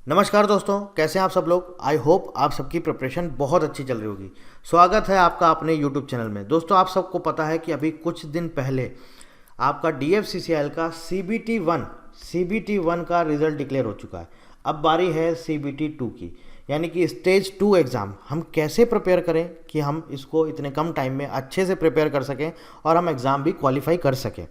नमस्कार दोस्तों, कैसे हैं आप सब लोग। आई होप आप सबकी प्रिपरेशन बहुत अच्छी चल रही होगी। स्वागत है आपका अपने यूट्यूब चैनल में। दोस्तों, आप सबको पता है कि अभी कुछ दिन पहले आपका DFCCIL का CBT 1 का रिजल्ट डिक्लेयर हो चुका है। अब बारी है CBT 2 की, यानी कि स्टेज 2 एग्ज़ाम। हम कैसे प्रिपेयर करें कि हम इसको इतने कम टाइम में अच्छे से प्रिपेयर कर सकें और हम एग्ज़ाम भी क्वालिफाई कर सकें।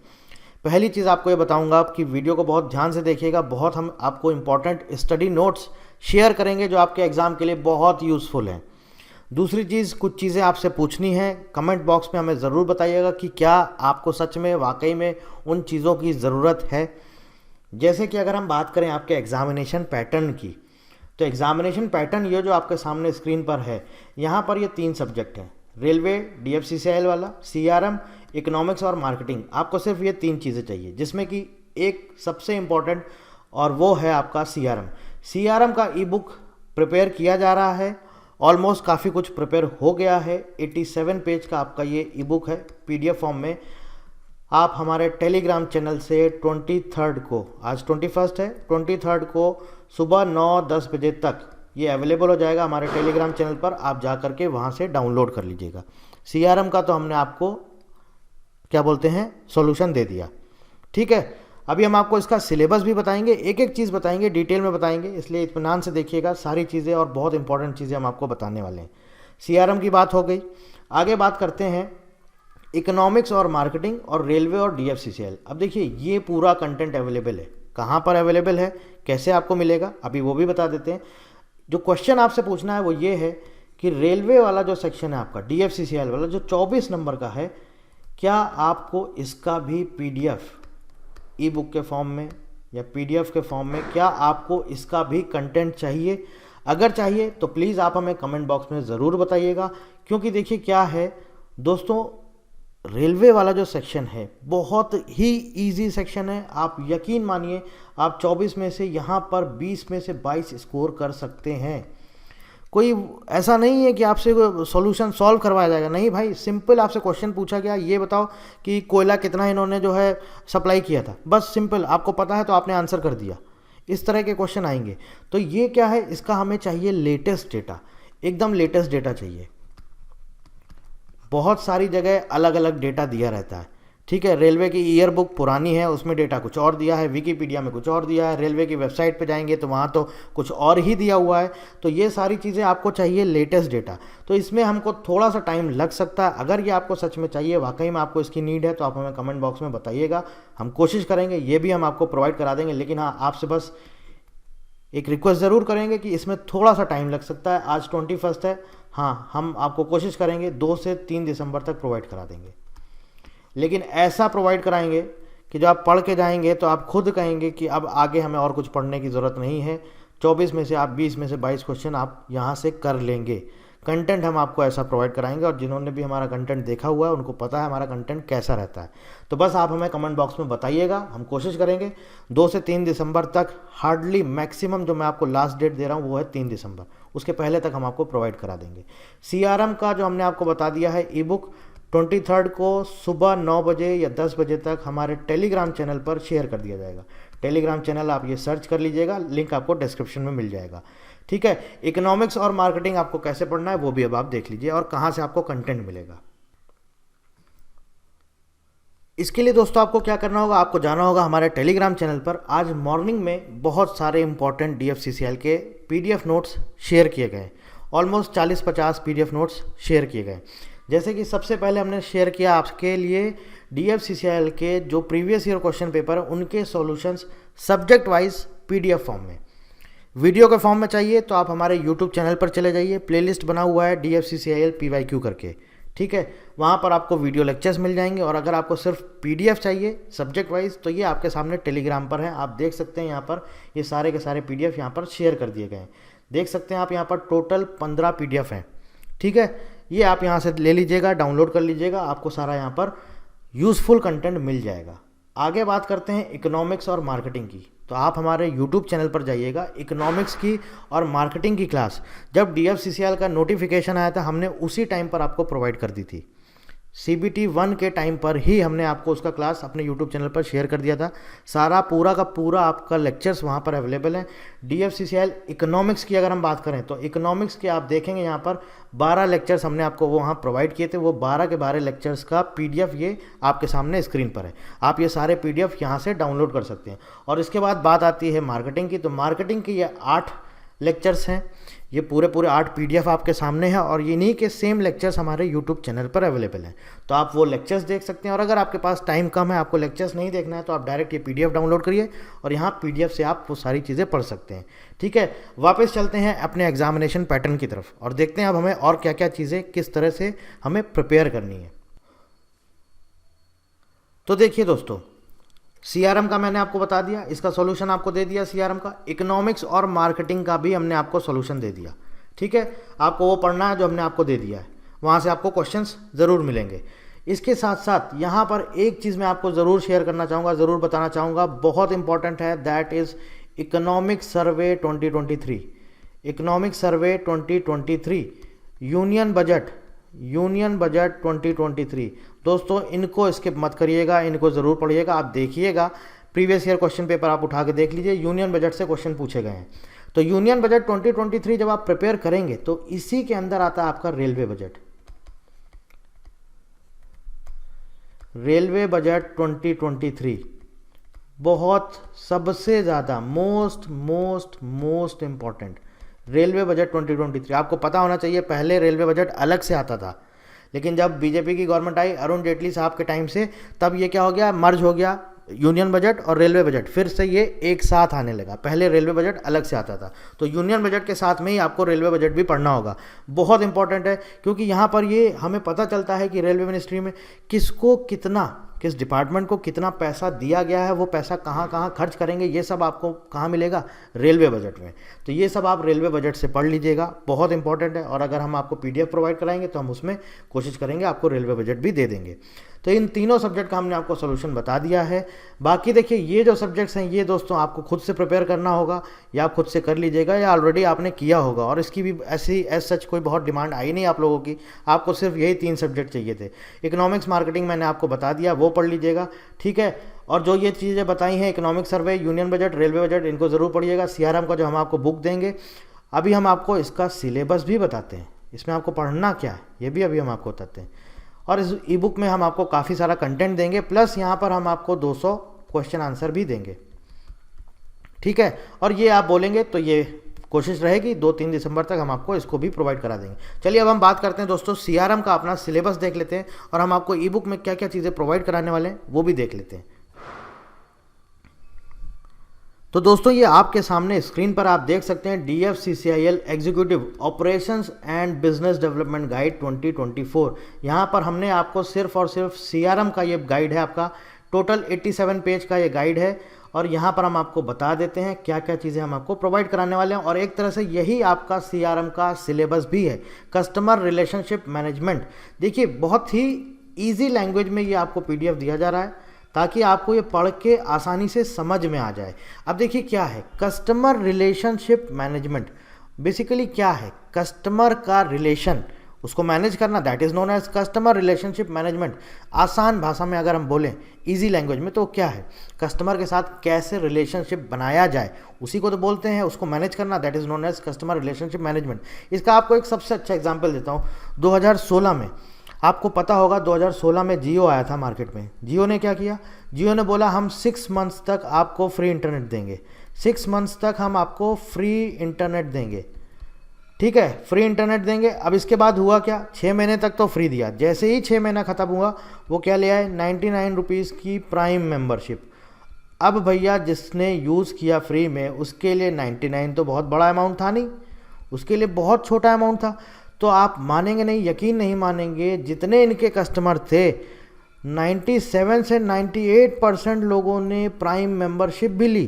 पहली चीज़ आपको ये बताऊंगा कि वीडियो को बहुत ध्यान से देखिएगा। बहुत हम आपको इंपॉर्टेंट स्टडी नोट्स शेयर करेंगे जो आपके एग्ज़ाम के लिए बहुत यूज़फुल हैं। दूसरी चीज़, कुछ चीज़ें आपसे पूछनी है, कमेंट बॉक्स में हमें ज़रूर बताइएगा कि क्या आपको सच में वाकई में उन चीज़ों की ज़रूरत है। जैसे कि अगर हम बात करें आपके एग्ज़ामिनेशन पैटर्न की, तो एग्ज़ामिनेशन पैटर्न ये जो आपके सामने स्क्रीन पर है, यहाँ पर ये 3 सब्जेक्ट हैं, रेलवे, DFCCIL वाला, CRM, इकोनॉमिक्स और मार्केटिंग। आपको सिर्फ ये 3 चीज़ें चाहिए, जिसमें कि एक सबसे इम्पॉर्टेंट और वो है आपका CRM का ई बुक प्रिपेयर किया जा रहा है। ऑलमोस्ट काफ़ी कुछ प्रिपेयर हो गया है। 87 पेज का आपका ये ई बुक है PDF फॉर्म में। आप हमारे टेलीग्राम चैनल से 23 को, आज 21 है, 23 को सुबह 9-10 बजे तक ये अवेलेबल हो जाएगा हमारे टेलीग्राम चैनल पर। आप जा करके वहाँ से डाउनलोड कर लीजिएगा। CRM का तो हमने आपको क्या बोलते हैं सॉल्यूशन दे दिया, ठीक है। अभी हम आपको इसका सिलेबस भी बताएंगे, एक एक चीज़ बताएंगे, डिटेल में बताएंगे, इसलिए इत्मीनान से देखिएगा। सारी चीज़ें और बहुत इंपॉर्टेंट चीज़ें हम आपको बताने वाले हैं। CRM की बात हो गई। आगे बात करते हैं इकोनॉमिक्स और मार्केटिंग और रेलवे और DFCCIL। अब देखिए, ये पूरा कंटेंट अवेलेबल है। कहाँ पर अवेलेबल है, कैसे आपको मिलेगा, अभी वो भी बता देते हैं। जो क्वेश्चन आपसे पूछना है वो ये है कि रेलवे वाला जो सेक्शन है आपका, DFCCIL वाला जो 24 नंबर का है, क्या आपको इसका भी PDF ई बुक के फॉर्म में या PDF के फॉर्म में, क्या आपको इसका भी कंटेंट चाहिए? अगर चाहिए तो प्लीज़ आप हमें कमेंट बॉक्स में ज़रूर बताइएगा। क्योंकि देखिए क्या है दोस्तों, रेलवे वाला जो सेक्शन है बहुत ही इजी सेक्शन है। आप यकीन मानिए, आप 24 में से यहाँ पर 20 में से 22 स्कोर कर सकते हैं। कोई ऐसा नहीं है कि आपसे सॉल्यूशन सॉल्व करवाया जाएगा, नहीं भाई। सिंपल आपसे क्वेश्चन पूछा गया, ये बताओ कि कोयला कितना इन्होंने जो है सप्लाई किया था, बस सिंपल आपको पता है तो आपने आंसर कर दिया। इस तरह के क्वेश्चन आएंगे। तो ये क्या है, इसका हमें चाहिए लेटेस्ट डेटा, एकदम लेटेस्ट डेटा चाहिए। बहुत सारी जगह अलग अलग डेटा दिया रहता है, ठीक है। रेलवे की ईयर बुक पुरानी है, उसमें डेटा कुछ और दिया है, विकीपीडिया में कुछ और दिया है, रेलवे की वेबसाइट पे जाएंगे तो वहाँ तो कुछ और ही दिया हुआ है। तो ये सारी चीज़ें आपको चाहिए लेटेस्ट डेटा, तो इसमें हमको थोड़ा सा टाइम लग सकता है। अगर ये आपको सच में चाहिए, वाकई में आपको इसकी नीड है, तो आप हमें कमेंट बॉक्स में बताइएगा। हम कोशिश करेंगे, ये भी हम आपको प्रोवाइड करा देंगे। लेकिन हाँ, आपसे बस एक रिक्वेस्ट ज़रूर करेंगे कि इसमें थोड़ा सा टाइम लग सकता है। आज 21 है, हाँ, हम आपको कोशिश करेंगे 2 से 3 दिसंबर तक प्रोवाइड करा देंगे। लेकिन ऐसा प्रोवाइड कराएंगे कि जो आप पढ़ के जाएंगे तो आप खुद कहेंगे कि अब आगे हमें और कुछ पढ़ने की ज़रूरत नहीं है। 24 में से आप 20 में से 22 क्वेश्चन आप यहाँ से कर लेंगे। कंटेंट हम आपको ऐसा प्रोवाइड कराएंगे, और जिन्होंने भी हमारा कंटेंट देखा हुआ है उनको पता है हमारा कंटेंट कैसा रहता है। तो बस आप हमें कमेंट बॉक्स में बताइएगा, हम कोशिश करेंगे 2 से 3 दिसंबर तक, हार्डली मैक्सिमम जो मैं आपको लास्ट डेट दे रहा हूँ वो है 3 दिसंबर, उसके पहले तक हम आपको प्रोवाइड करा देंगे। CRM का जो हमने आपको बता दिया है ई बुक, 23 को सुबह 9 बजे या 10 बजे तक हमारे टेलीग्राम चैनल पर शेयर कर दिया जाएगा। टेलीग्राम चैनल आप ये सर्च कर लीजिएगा, लिंक आपको डिस्क्रिप्शन में मिल जाएगा, ठीक है। इकोनॉमिक्स और मार्केटिंग आपको कैसे पढ़ना है वो भी अब आप देख लीजिए, और कहाँ से आपको कंटेंट मिलेगा। इसके लिए दोस्तों आपको क्या करना होगा, आपको जाना होगा हमारे टेलीग्राम चैनल पर। आज मॉर्निंग में बहुत सारे इंपॉर्टेंट DFCCIL के PDF नोट्स शेयर किए गए। ऑलमोस्ट 40-50 PDF नोट्स शेयर किए गए। जैसे कि सबसे पहले हमने शेयर किया आपके लिए DFCCIL के जो प्रीवियस ईयर क्वेश्चन पेपर है उनके solutions subject wise PDF form में। वीडियो के फॉर्म में चाहिए तो आप हमारे YouTube चैनल पर चले जाइए, प्लेलिस्ट बना हुआ है DFCCIL PYQ करके, ठीक है। वहाँ पर आपको वीडियो लेक्चर्स मिल जाएंगे। और अगर आपको सिर्फ PDF चाहिए सब्जेक्ट वाइज, तो ये आपके सामने टेलीग्राम पर है, आप देख सकते हैं। यहाँ पर ये सारे के सारे PDF यहाँ पर शेयर कर दिए गए हैं, देख सकते हैं आप। यहाँ पर टोटल 15 PDF हैं, ठीक है। ये आप यहाँ से ले लीजिएगा, डाउनलोड कर लीजिएगा, आपको सारा यहाँ पर यूज़फुल कंटेंट मिल जाएगा। आगे बात करते हैं इकोनॉमिक्स और मार्केटिंग की, तो आप हमारे YouTube चैनल पर जाइएगा। इकोनॉमिक्स की और मार्केटिंग की क्लास जब DFCCIL का नोटिफिकेशन आया था, हमने उसी टाइम पर आपको प्रोवाइड कर दी थी। CBT 1 के टाइम पर ही हमने आपको उसका क्लास अपने YouTube चैनल पर शेयर कर दिया था। सारा पूरा का पूरा आपका लेक्चर्स वहाँ पर अवेलेबल है। DFCCIL इकोनॉमिक्स की अगर हम बात करें तो इकोनॉमिक्स के आप देखेंगे यहाँ पर 12 लेक्चर्स हमने आपको वो वहाँ प्रोवाइड किए थे। वो 12 के 12 लेक्चर्स का PDF ये आपके सामने स्क्रीन पर है। आप ये सारे PDF यहाँ से डाउनलोड कर सकते हैं। और इसके बाद बात आती है मार्केटिंग की। तो मार्केटिंग की ये 8 लेक्चर्स हैं। ये पूरे 8 PDF आपके सामने हैं और इन्हीं के सेम लेक्चर्स हमारे YouTube चैनल पर अवेलेबल हैं। तो आप वो लेक्चर्स देख सकते हैं। और अगर आपके पास टाइम कम है, आपको लेक्चर्स नहीं देखना है, तो आप डायरेक्ट ये PDF डाउनलोड करिए और यहाँ PDF से आप वो सारी चीज़ें पढ़ सकते हैं। ठीक है, वापस चलते हैं अपने एग्जामिनेशन पैटर्न की तरफ और देखते हैं अब हमें और क्या क्या चीज़ें किस तरह से हमें प्रिपेयर करनी है। तो देखिए दोस्तों, CRM का मैंने आपको बता दिया, इसका सॉल्यूशन आपको दे दिया CRM का। इकोनॉमिक्स और मार्केटिंग का भी हमने आपको सॉल्यूशन दे दिया। ठीक है, आपको वो पढ़ना है जो हमने आपको दे दिया है, वहाँ से आपको क्वेश्चंस ज़रूर मिलेंगे। इसके साथ साथ यहाँ पर एक चीज़ मैं आपको ज़रूर शेयर करना चाहूँगा, ज़रूर बताना चाहूँगा, बहुत इंपॉर्टेंट है, that is economic survey 2023। Economic survey 2023, union budget 2023। दोस्तों इनको स्किप मत करिएगा, इनको ज़रूर पढ़िएगा। आप देखिएगा, प्रीवियस ईयर क्वेश्चन पेपर आप उठा के देख लीजिए, यूनियन बजट से क्वेश्चन पूछे गए हैं। तो यूनियन बजट 2023 जब आप प्रिपेयर करेंगे तो इसी के अंदर आता है आपका रेलवे बजट। रेलवे बजट 2023 बहुत सबसे ज़्यादा मोस्ट इम्पॉर्टेंट रेलवे बजट 2023। आपको पता होना चाहिए पहले रेलवे बजट अलग से आता था, लेकिन जब बीजेपी की गवर्नमेंट आई अरुण जेटली साहब के टाइम से, तब ये क्या हो गया, मर्ज हो गया यूनियन बजट और रेलवे बजट, फिर से ये एक साथ आने लगा। पहले रेलवे बजट अलग से आता था, तो यूनियन बजट के साथ में ही आपको रेलवे बजट भी पढ़ना होगा। बहुत इंपॉर्टेंट है, क्योंकि यहाँ पर ये हमें पता चलता है कि रेलवे मिनिस्ट्री में किसको कितना, किस डिपार्टमेंट को कितना पैसा दिया गया है, वो पैसा कहाँ कहाँ खर्च करेंगे, ये सब आपको कहाँ मिलेगा, रेलवे बजट में। तो ये सब आप रेलवे बजट से पढ़ लीजिएगा, बहुत इंपॉर्टेंट है। और अगर हम आपको PDF प्रोवाइड कराएंगे तो हम उसमें कोशिश करेंगे आपको रेलवे बजट भी दे देंगे। तो इन तीनों सब्जेक्ट का हमने आपको सोल्यूशन बता दिया है। बाकी देखिए, ये जो सब्जेक्ट्स हैं ये दोस्तों आपको खुद से प्रिपेयर करना होगा, या आप खुद से कर लीजिएगा, या ऑलरेडी आपने किया होगा। और इसकी भी ऐसी एज सच कोई बहुत डिमांड आई नहीं आप लोगों की, आपको सिर्फ यही 3 सब्जेक्ट चाहिए थे। इकोनॉमिक्स मार्केटिंग मैंने आपको बता दिया, वो पढ़ लीजिएगा। ठीक है, और जो ये चीज़ें बताई हैं, economic survey, union budget, railway budget, इनको ज़रूर पढ़िएगा। CRM का जो हम आपको बुक देंगे, अभी हम आपको इसका सिलेबस भी बताते हैं, इसमें आपको पढ़ना क्या है ये भी अभी हम आपको बताते हैं। और इस ई बुक में हम आपको काफ़ी सारा कंटेंट देंगे, प्लस यहाँ पर हम आपको 200 क्वेश्चन आंसर भी देंगे। ठीक है, और ये आप बोलेंगे तो ये कोशिश रहेगी 2-3 दिसंबर तक हम आपको इसको भी प्रोवाइड करा देंगे। चलिए अब हम बात करते हैं दोस्तों, CRM का अपना सिलेबस देख लेते हैं और हम आपको ई बुक में क्या क्या चीज़ें प्रोवाइड कराने वाले हैं वो भी देख लेते हैं। तो दोस्तों ये आपके सामने स्क्रीन पर आप देख सकते हैं, DFCCIL executive operations and business development guide 2024। यहाँ पर हमने आपको सिर्फ और सिर्फ CRM का ये गाइड है, आपका टोटल 87 पेज का ये गाइड है। और यहाँ पर हम आपको बता देते हैं क्या क्या चीज़ें हम आपको प्रोवाइड कराने वाले हैं। और एक तरह से यही आपका CRM का सिलेबस भी है, कस्टमर रिलेशनशिप मैनेजमेंट। देखिए बहुत ही ईजी लैंग्वेज में ये आपको PDF दिया जा रहा है, ताकि आपको ये पढ़ के आसानी से समझ में आ जाए। अब देखिए क्या है कस्टमर रिलेशनशिप मैनेजमेंट, बेसिकली क्या है, कस्टमर का रिलेशन उसको मैनेज करना, that is known as customer relationship management. आसान भाषा में अगर हम बोलें, इजी लैंग्वेज में, तो क्या है, कस्टमर के साथ कैसे रिलेशनशिप बनाया जाए, उसी को तो बोलते हैं, उसको मैनेज करना, that is known as customer relationship management. इसका आपको एक सबसे अच्छा एग्जाम्पल देता हूँ। 2016 में आपको पता होगा, 2016 में जियो आया था मार्केट में। जियो ने क्या किया, जियो ने बोला हम 6 मंथ्स तक आपको फ्री इंटरनेट देंगे, 6 मंथ्स तक हम आपको फ्री इंटरनेट देंगे। ठीक है, फ्री इंटरनेट देंगे। अब इसके बाद हुआ क्या, 6 महीने तक तो फ्री दिया, जैसे ही 6 महीना ख़त्म हुआ वो क्या ले आए, 99 रुपीज़ की प्राइम मेंबरशिप। अब भैया जिसने यूज़ किया फ्री में, उसके लिए 99 तो बहुत बड़ा अमाउंट था नहीं, उसके लिए बहुत छोटा अमाउंट था। तो आप मानेंगे नहीं, यकीन नहीं मानेंगे, जितने इनके कस्टमर थे 97 से 98% लोगों ने प्राइम मेंबरशिप भी ली।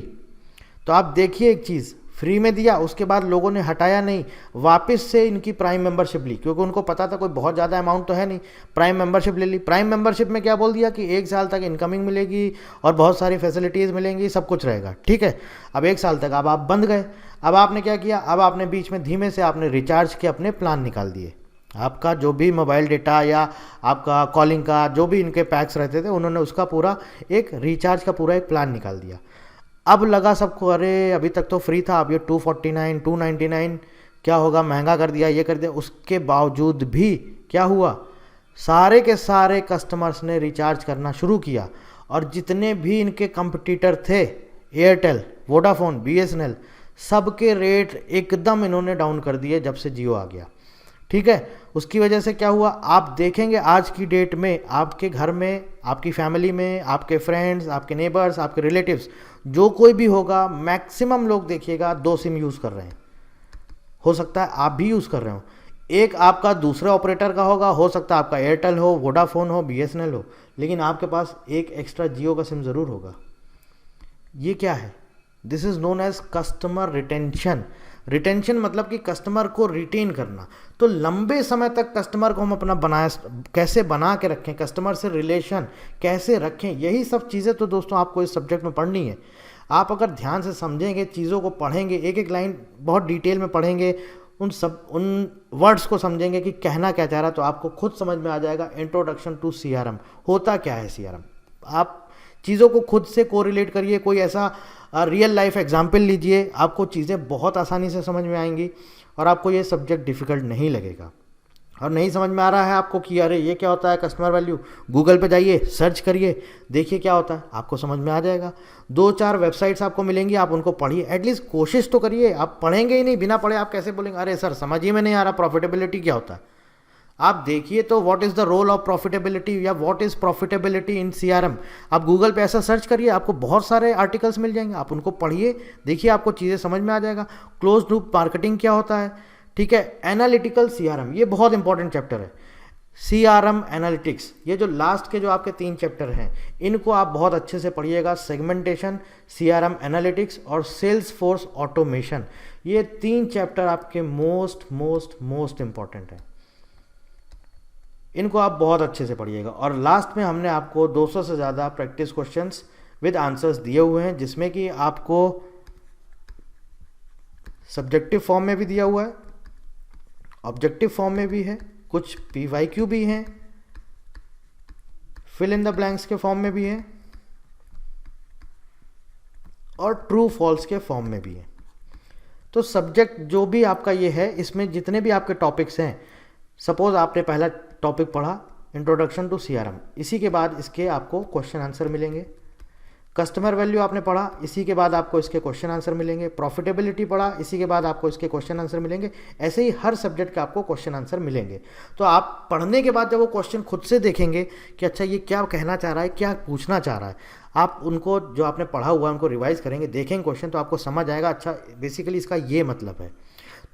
तो आप देखिए, एक चीज़ फ्री में दिया, उसके बाद लोगों ने हटाया नहीं, वापस से इनकी प्राइम मेंबरशिप ली, क्योंकि उनको पता था कोई बहुत ज़्यादा अमाउंट तो है नहीं, प्राइम मेंबरशिप ले ली। प्राइम मेंबरशिप में क्या बोल दिया कि 1 साल तक इनकमिंग मिलेगी और बहुत सारी फैसिलिटीज़ मिलेंगी, सब कुछ रहेगा। ठीक है, अब 1 साल तक अब आप बंद गए। अब आपने क्या किया, अब आपने बीच में धीमे से आपने रिचार्ज के अपने प्लान निकाल दिए। आपका जो भी मोबाइल डेटा या आपका कॉलिंग का जो भी इनके पैक्स रहते थे, उन्होंने उसका पूरा एक रिचार्ज का पूरा एक प्लान निकाल दिया। अब लगा सबको, अरे अभी तक तो फ्री था, अब ये 249 299 क्या होगा, महंगा कर दिया, ये कर दिया। उसके बावजूद भी क्या हुआ, सारे के सारे कस्टमर्स ने रिचार्ज करना शुरू किया। और जितने भी इनके कंपटीटर थे, एयरटेल, वोडाफोन, बीएसएनएल, सबके रेट एकदम इन्होंने डाउन कर दिए जब से जियो आ गया। ठीक है, उसकी वजह से क्या हुआ, आप देखेंगे आज की डेट में आपके घर में, आपकी फैमिली में, आपके फ्रेंड्स, आपके नेबर्स, आपके रिलेटिव्स, जो कोई भी होगा, मैक्सिमम लोग देखिएगा 2 सिम यूज़ कर रहे हैं। हो सकता है आप भी यूज़ कर रहे हो, एक आपका दूसरे ऑपरेटर का होगा, हो सकता है आपका एयरटेल हो, वोडाफोन हो, बीएसएनएल हो, लेकिन आपके पास एक एक्स्ट्रा जियो का सिम ज़रूर होगा। ये क्या है, this is known as customer retention. Retention मतलब कि कस्टमर को रिटेन करना। तो लंबे समय तक कस्टमर को हम अपना कैसे बना के रखें, कस्टमर से रिलेशन कैसे रखें, यही सब चीज़ें तो दोस्तों आपको इस सब्जेक्ट में पढ़नी है। आप अगर ध्यान से समझेंगे, चीज़ों को पढ़ेंगे, एक एक लाइन बहुत डिटेल में पढ़ेंगे, उन वर्ड्स को समझेंगे कि कहना क्या चाह रहा है, तो आपको खुद समझ में आ जाएगा इंट्रोडक्शन टू सीआरएम होता क्या है। सीआरएम आप चीज़ों को खुद से कोरिलेट करिए, कोई ऐसा रियल लाइफ एग्जाम्पल लीजिए, आपको चीज़ें बहुत आसानी से समझ में आएंगी और आपको ये सब्जेक्ट डिफ़िकल्ट नहीं लगेगा। और नहीं समझ में आ रहा है आपको कि अरे ये क्या होता है कस्टमर वैल्यू, गूगल पे जाइए, सर्च करिए, देखिए क्या होता है, आपको समझ में आ जाएगा। 2-4 वेबसाइट्स आपको मिलेंगी, आप उनको पढ़िए, एटलीस्ट कोशिश तो करिए। आप पढ़ेंगे ही नहीं, बिना पढ़े आप कैसे बोलेंगे अरे सर समझ ही में नहीं आ रहा प्रॉफिटेबिलिटी क्या होता है। आप देखिए तो what is the role of profitability या what is profitability in CRM. आप गूगल पे ऐसा सर्च करिए, आपको बहुत सारे आर्टिकल्स मिल जाएंगे, आप उनको पढ़िए, देखिए आपको चीज़ें समझ में आ जाएगा। क्लोज लूप मार्केटिंग क्या होता है, ठीक है, एनालिटिकल सीआरएम, ये बहुत इंपॉर्टेंट चैप्टर है। सीआरएम एनालिटिक्स, ये जो लास्ट के जो आपके 3 चैप्टर हैं, इनको आप बहुत अच्छे से पढ़िएगा। सेगमेंटेशन, सीआरएम एनालिटिक्स और सेल्स फोर्स ऑटोमेशन, ये 3 चैप्टर आपके मोस्ट मोस्ट मोस्ट इंपॉर्टेंट हैं, इनको आप बहुत अच्छे से पढ़िएगा। और लास्ट में हमने आपको 200 से ज़्यादा प्रैक्टिस क्वेश्चंस विद आंसर्स दिए हुए हैं, जिसमें कि आपको सब्जेक्टिव फॉर्म में भी दिया हुआ है, ऑब्जेक्टिव फॉर्म में भी है, कुछ पीवाईक्यू भी हैं, फिल इन द ब्लैंक्स के फॉर्म में भी है और ट्रू फॉल्स के फॉर्म में भी है। तो सब्जेक्ट जो भी आपका ये है, इसमें जितने भी आपके टॉपिक्स हैं, सपोज आपने पहला टॉपिक पढ़ा इंट्रोडक्शन टू सीआरएम, इसी के बाद इसके आपको क्वेश्चन आंसर मिलेंगे। कस्टमर वैल्यू आपने पढ़ा, इसी के बाद आपको इसके क्वेश्चन आंसर मिलेंगे। प्रॉफिटेबिलिटी पढ़ा, इसी के बाद आपको इसके क्वेश्चन आंसर मिलेंगे। ऐसे ही हर सब्जेक्ट के आपको क्वेश्चन आंसर मिलेंगे। तो आप पढ़ने के बाद जब वो क्वेश्चन खुद से देखेंगे कि अच्छा ये क्या कहना चाह रहा है, क्या पूछना चाह रहा है, आप उनको जो आपने पढ़ा हुआ है उनको रिवाइज करेंगे, देखेंगे क्वेश्चन, तो आपको समझ आएगा अच्छा बेसिकली इसका ये मतलब है।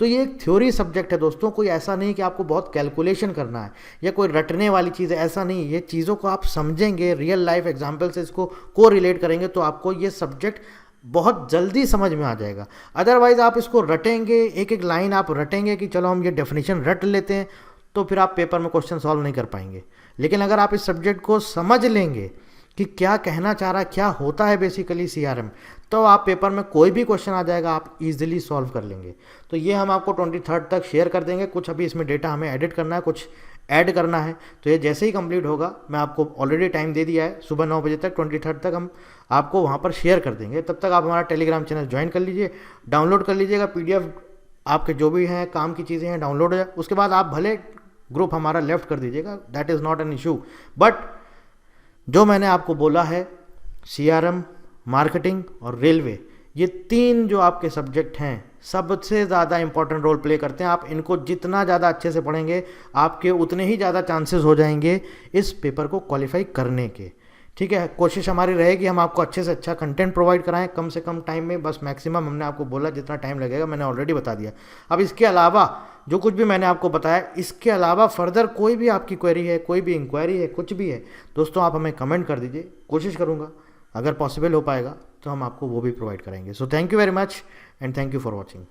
तो ये एक थ्योरी सब्जेक्ट है दोस्तों, कोई ऐसा नहीं कि आपको बहुत कैलकुलेशन करना है या कोई रटने वाली चीज़ है, ऐसा नहीं। ये चीज़ों को आप समझेंगे, रियल लाइफ एग्जाम्पल से इसको को रिलेट करेंगे, तो आपको ये सब्जेक्ट बहुत जल्दी समझ में आ जाएगा। अदरवाइज़ आप इसको रटेंगे, एक एक लाइन आप रटेंगे कि चलो हम ये डेफिनेशन रट लेते हैं, तो फिर आप पेपर में क्वेश्चन सॉल्व नहीं कर पाएंगे। लेकिन अगर आप इस सब्जेक्ट को समझ लेंगे कि क्या कहना चाह रहा है, क्या होता है बेसिकली सीआरएम, तो आप पेपर में कोई भी क्वेश्चन आ जाएगा, आप इजीली सॉल्व कर लेंगे। तो ये हम आपको 23 तक शेयर कर देंगे। कुछ अभी इसमें डेटा हमें एडिट करना है, कुछ ऐड करना है, तो ये जैसे ही कंप्लीट होगा, मैं आपको ऑलरेडी टाइम दे दिया है, सुबह 9 बजे तक 23 तक हम आपको वहाँ पर शेयर कर देंगे। तब तक आप हमारा टेलीग्राम चैनल ज्वाइन कर लीजिए, डाउनलोड कर लीजिएगा, PDF आपके जो भी हैं काम की चीज़ें हैं डाउनलोड हो जाए। उसके बाद आप भले ग्रुप हमारा लेफ्ट कर दीजिएगा, that is not an issue, but जो मैंने आपको बोला है सीआरएम, मार्केटिंग और रेलवे, ये 3 जो आपके सब्जेक्ट हैं सबसे ज़्यादा इंपॉर्टेंट रोल प्ले करते हैं। आप इनको जितना ज़्यादा अच्छे से पढ़ेंगे, आपके उतने ही ज़्यादा चांसेस हो जाएंगे इस पेपर को क्वालिफाई करने के। ठीक है, कोशिश हमारी रहेगी हम आपको अच्छे से अच्छा कंटेंट प्रोवाइड कराएं कम से कम टाइम में। बस मैक्सिमम हमने आपको बोला जितना टाइम लगेगा मैंने ऑलरेडी बता दिया। अब इसके अलावा जो कुछ भी मैंने आपको बताया, इसके अलावा फर्दर कोई भी आपकी क्वेरी है, कोई भी इंक्वायरी है, कुछ भी है दोस्तों, आप हमें कमेंट कर दीजिए। कोशिश करूँगा अगर पॉसिबल हो पाएगा तो हम आपको वो भी प्रोवाइड करेंगे। So thank you very much and thank you for watching.